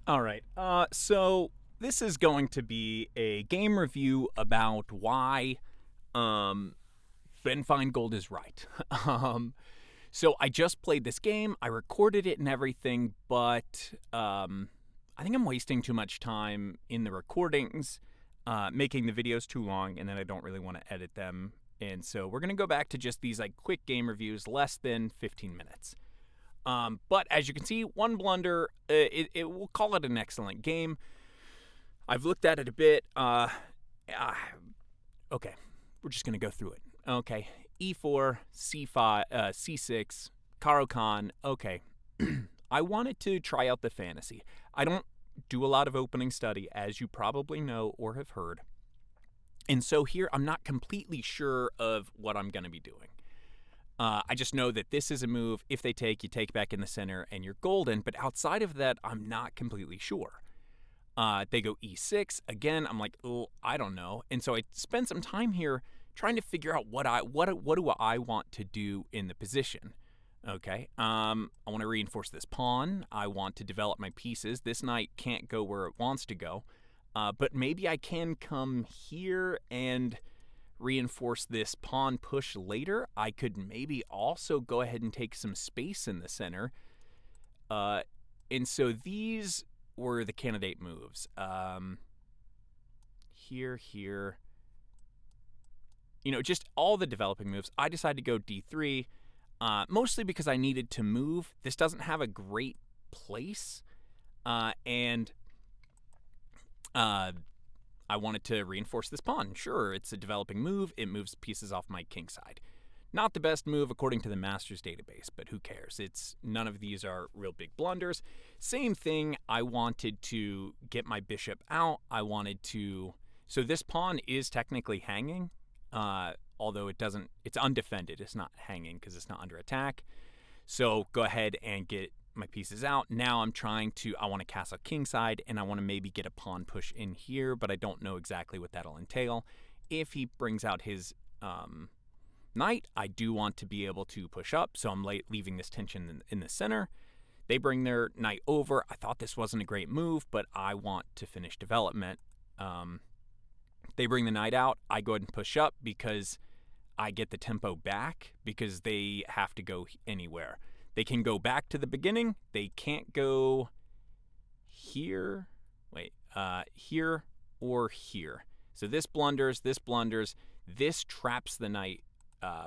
All right. So this is going to be a game review about why um, Ben Feingold is right. um, so I just played this game. I recorded it and everything, but I think I'm wasting too much time in the recordings, making the videos too long, and then I don't really want to edit them. And so we're gonna go back to just these like quick game reviews, less than 15 minutes. But as you can see, one blunder, we'll call it an excellent game. I've looked at it a bit. Okay, we're just going to go through it. Okay, E4, C5, C6, Karo Khan. Okay, I wanted to try out the fantasy. I don't do a lot of opening study, as you probably know or have heard. And so here, I'm not completely sure of what I'm going to be doing. I just know that this is a move. If they take, you take back in the center and you're golden. But outside of that, I'm not completely sure. They go E6 again. I'm like, oh, I don't know. And so I spend some time here trying to figure out what do I want to do in the position. Okay. I want to reinforce this pawn. I want to develop my pieces. This knight can't go where it wants to go. But maybe I can come here and reinforce this pawn push later. I could maybe also go ahead and take some space in the center. And so these were the candidate moves. Here. Just all the developing moves. I decided to go D3, mostly because I needed to move. This doesn't have a great place, and I wanted to reinforce this pawn. Sure, it's a developing move. It moves pieces off my king side. Not the best move according to the Masters database, but who cares? None of these are real big blunders. Same thing, I wanted to get my bishop out. So this pawn is technically hanging, although it's undefended. It's not hanging because it's not under attack. So go ahead and get my pieces out. Now I want to castle kingside, and I want to maybe get a pawn push in here, but I don't know exactly what that'll entail. If he brings out his knight, I do want to be able to push up, so I'm leaving this tension in the center. They bring their knight over. I thought this wasn't a great move, but I want to finish development. They bring the knight out. I go ahead and push up because I get the tempo back because they have to go anywhere. They can go back to the beginning. They can't go here. Here or here. So this blunders. This traps the knight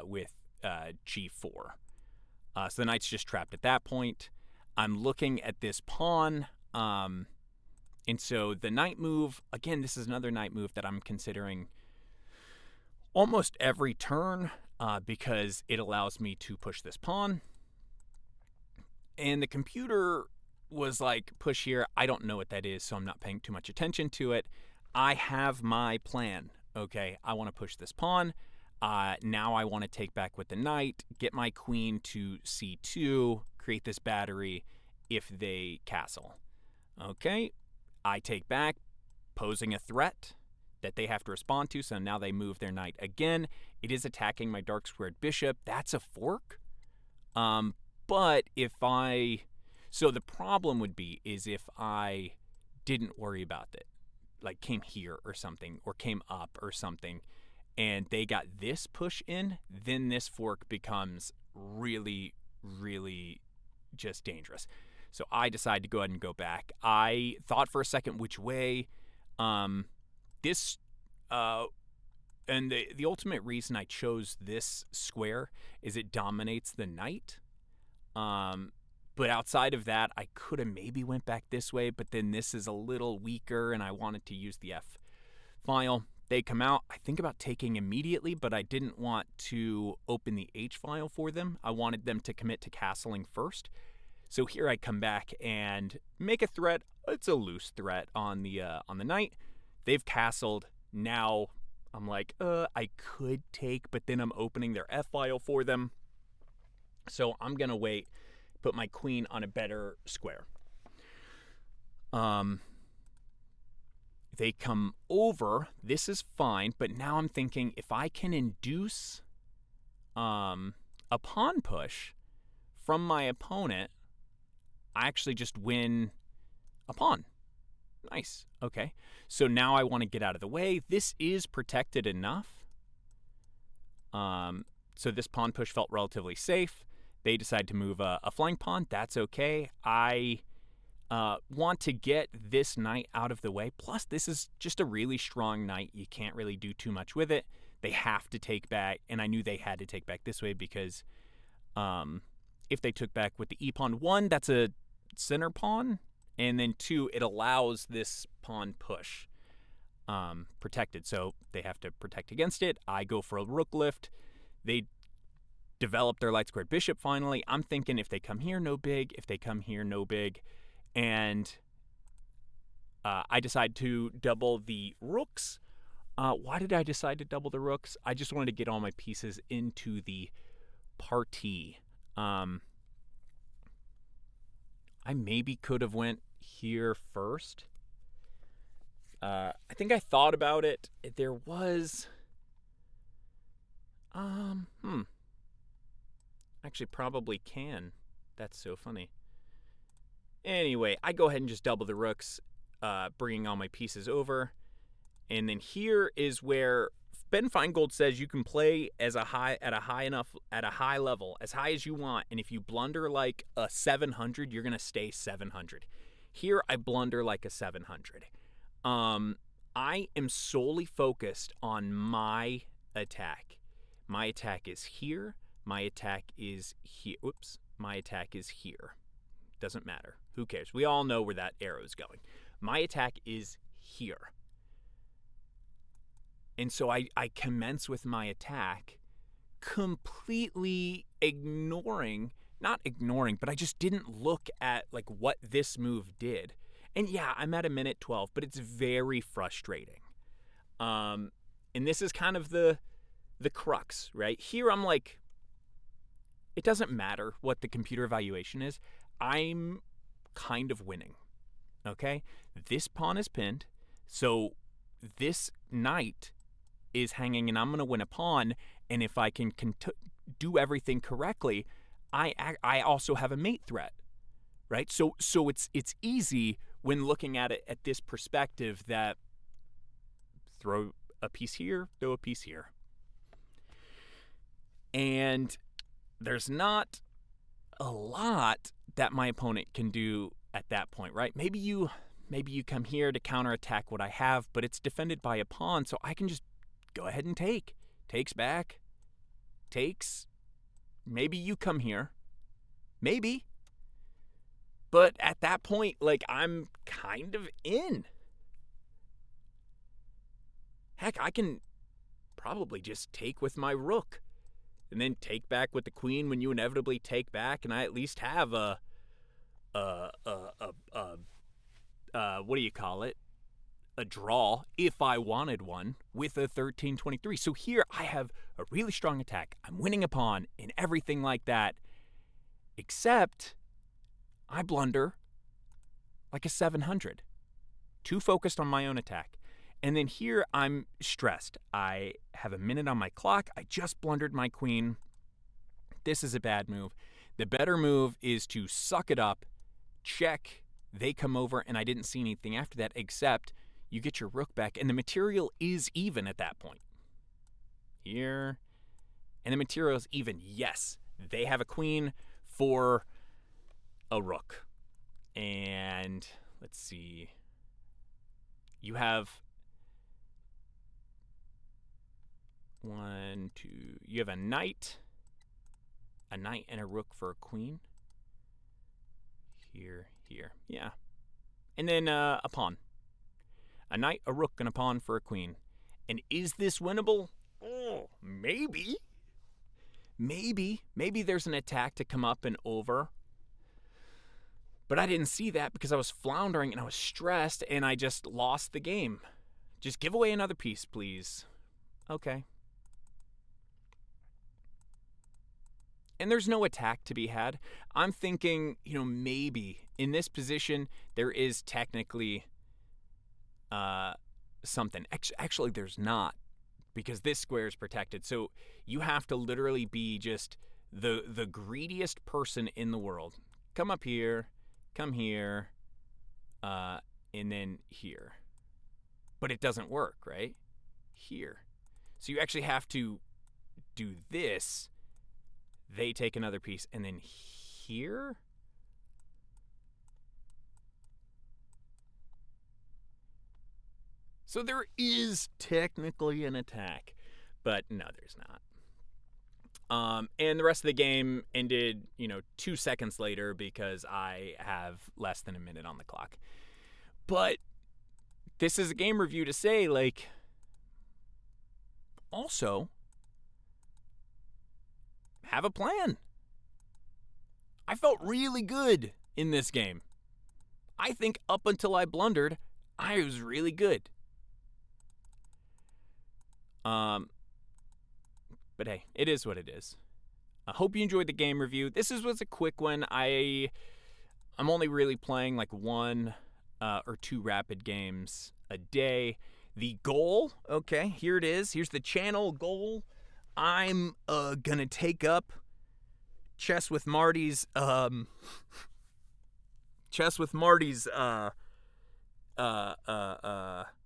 with G4. So the knight's just trapped at that point. I'm looking at this pawn. And so the knight move, again, this is another knight move that I'm considering almost every turn because it allows me to push this pawn. And the computer was like, push here. I don't know what that is, so I'm not paying too much attention to it. I have my plan. Okay, I want to push this pawn. Now I want to take back with the knight, get my queen to C2, create this battery if they castle. Okay, I take back, posing a threat that they have to respond to, so now they move their knight again. It is attacking my dark squared bishop. That's a fork. But so the problem would be is if I didn't worry about it, like came here or something, or came up or something, and they got this push in, then this fork becomes really, really just dangerous. So I decided to go ahead and go back. I thought for a second which way. And the ultimate reason I chose this square is it dominates the knight. But outside of that, I could have maybe went back this way, but then this is a little weaker, and I wanted to use the F file. They come out. I think about taking immediately, but I didn't want to open the H file for them. I wanted them to commit to castling first. So here I come back and make a threat. It's a loose threat on the knight. They've castled. Now I'm like, I could take, but then I'm opening their F file for them. So I'm gonna wait, put my queen on a better square. They come over. This is fine, but now I'm thinking if I can induce a pawn push from my opponent, I actually just win a pawn. Nice. Okay. So now I want to get out of the way. This is protected enough. So this pawn push felt relatively safe. They decide to move a flying pawn. That's okay. I want to get this knight out of the way. Plus, this is just a really strong knight. You can't really do too much with it. They have to take back, and I knew they had to take back this way because if they took back with the e-pawn, 1, that's a center pawn, and then 2, it allows this pawn push protected. So they have to protect against it. I go for a rook lift. They develop their light squared bishop finally. I'm thinking if they come here, no big. If they come here, no big. And I decide to double the rooks. Why did I decide to double the rooks? I just wanted to get all my pieces into the partie. I maybe could have went here first. I think I thought about it. There was... Actually, probably can. That's so funny. Anyway, I go ahead and just double the rooks, bringing all my pieces over. And then here is where Ben Feingold says you can play at a high level, as high as you want. And if you blunder like a 700, you're gonna stay 700. Here, I blunder like a 700. I am solely focused on my attack. My attack is here. My attack is here. Oops. My attack is here. Doesn't matter. Who cares? We all know where that arrow is going. My attack is here. And so I commence with my attack, completely not ignoring, but I just didn't look at like what this move did. And yeah, I'm at a minute 12, but it's very frustrating. And this is kind of the crux, right? Here I'm like, it doesn't matter what the computer evaluation is. I'm kind of winning, okay? This pawn is pinned, so this knight is hanging, and I'm going to win a pawn, and if I can do everything correctly, I also have a mate threat, right? So it's easy when looking at it at this perspective that throw a piece here, throw a piece here. And there's not a lot that my opponent can do at that point, right? Maybe you come here to counterattack what I have, but it's defended by a pawn, so I can just go ahead and take. Takes back. Takes. Maybe you come here. Maybe. But at that point, like, I'm kind of in. Heck, I can probably just take with my rook and then take back with the queen when you inevitably take back, and I at least have what do you call it? A draw, if I wanted one, with a 13-23. So here I have a really strong attack. I'm winning a pawn and everything like that, except I blunder like a 700. Too focused on my own attack. And then here I'm stressed. I have a minute on my clock. I just blundered my queen. This is a bad move. The better move is to suck it up, check, they come over, and I didn't see anything after that except you get your rook back, and the material is even at that point. Here, and the material is even. Yes, they have a queen for a rook. And let's see. You have you have a knight and a rook for a queen. Here, yeah. And then a pawn. A knight, a rook, and a pawn for a queen. And is this winnable? Oh, maybe. Maybe there's an attack to come up and over. But I didn't see that because I was floundering and I was stressed and I just lost the game. Just give away another piece, please. Okay. And there's no attack to be had. I'm thinking, maybe in this position there is technically something. Actually, there's not, because this square is protected. So you have to literally be just the greediest person in the world. Come up here, come here, and then here. But it doesn't work, right? Here. So you actually have to do this. They take another piece, and then here? So there is technically an attack, but no, there's not. And the rest of the game ended, 2 seconds later because I have less than a minute on the clock. But this is a game review to say, like, also, have a plan. I felt really good in this game. I think up until I blundered, I was really good. But hey, it is what it is. I hope you enjoyed the game review. This was a quick one. I'm only really playing like 1 or 2 rapid games a day. The goal, okay, here it is. Here's the channel goal. I'm gonna take up Chess with Marty's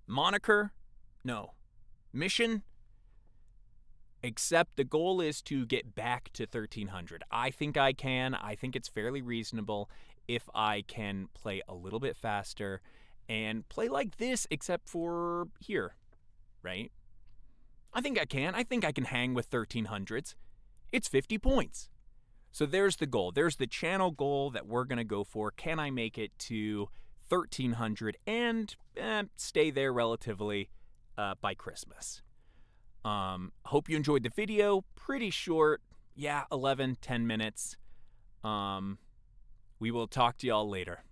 moniker. No. Mission. Except the goal is to get back to 1300. I think I can. I think it's fairly reasonable if I can play a little bit faster and play like this, except for here, right? I think I can. I think I can hang with 1300s. It's 50 points. So there's the goal. There's the channel goal that we're going to go for. Can I make it to 1300 and stay there relatively by Christmas? Hope you enjoyed the video. Pretty short. Yeah, 10 minutes. We will talk to y'all later.